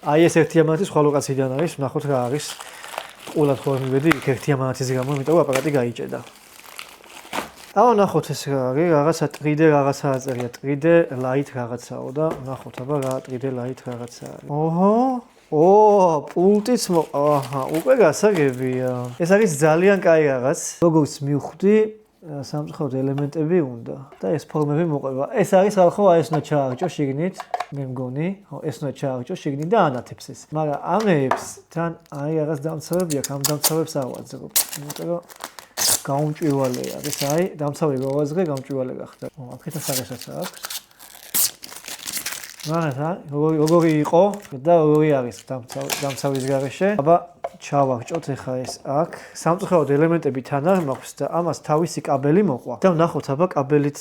აი ეს ერთი ამანათი სხვა ლოკაციიდან არის, ვნახოთ რა არის. ყულად ხოლმე მივედი იქ ერთი ამანათის გამო, იმიტომ რომ აპარატი გაიჭედა. აუ ნახოთ ეს რა არის, რაღაცა ტრიდე რაღაცა აწერია, ტრიდე ლაით რაღაცაო და ნახოთ აბა რა ტრიდე ლაით რაღაცა არის. ოჰო, პულტიც აჰა, უკვე გასაგებია. ეს არის ძალიან კაი რაღაც. როგორც მივხვდი, სამწუხაროდ ელემენტები უნდა და ეს ფორმები მოყვება. ეს არის ხალხო, აი ეს უნდა ჩაარჩო შიგნით, მე მგონი, ხო, ეს უნდა ჩაარჩო შიგნით და ანათებს ეს. მაგრამ ამებს თან აი რაღაც დამცავები აქვს, ამ დამცავებს არ ვაძრობ. იმიტომ რომ გაუმჭვირვალე არის, აი, დამცავი გავაზრე, გაუმჭვირვალე გახდა. აქეთაც აღესაც აქვს. მაგრამ როგორი იყო და როგორი არის დამცავის გარეშე. აბა ჩავაგჭოთ ახლა ეს აქ. სამწუხაროდ ელემენტები თან არ მაქვს და ამას თავისი კაბელი მოყვა. და ვნახოთ აბა კაბელით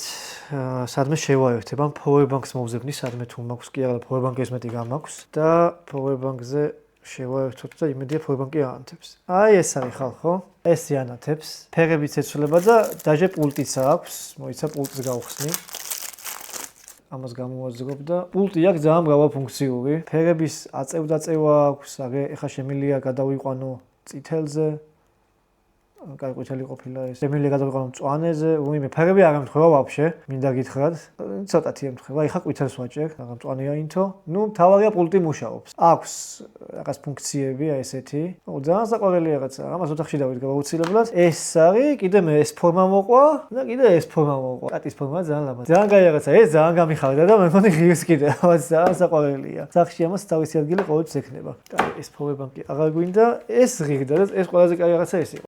სადმე შევაერთებ. ამ powerbank-ს მოვზებნი სადმე თუ მაქვს კი არა powerbank-ის მეტი გამაქვს და powerbank-ზე შევაერთოთ და იმედია powerbank-ი აანთებს. აი ეს არის ხალხო. ეს იანათებს. ფერებიც ეცვლება და დაჟე პულტიც აქვს. მოიცა პულტს გავხსნი. ამას გამოვაძრობ და პულტი აქვს ძალიან მრავალფუნქციური. ფერების აწევ-დაწევა აქვს, ახლა შემიძლია გადავიყვანო წითელზე. კაი ყვითელი ყოფილა ეს. შემიძლია გადავიყვანო მწვანეზე, უიმე ფერები არ ემთხვევა ვაფშე, მინდა გითხრათ. ცოტათი ემთხვევა. ახლა ყვითელს ვაჭერ, მაგრამ მწვანეა ინთო. ნუ თავარია პულტი მუშაობს. აქვს რაღაც ფუნქციები აი ესეთი. ძალიან საყვარელი რაღაცა. ამას ოთახში დავიდგა აუცილებლად. ეს არის, კიდე მე ეს ფორმა მოყვა და კიდე ეს ფორმა მოყვა. კატის ფორმა ძალიან ლამაზი. ძალიან კაი რაღაცა. ეს ძალიან გამიხარდა და მე მგონი ღირს კიდე. ამას ძალიან საყვარელია. სახში ამას თავისი ადგილი ყოველთვის ექნება. კაი, ეს powerbank-ი აღარ გვინდა. ეს ღირდა და ეს ყველაზე კაი რაღაცა ეს იყო.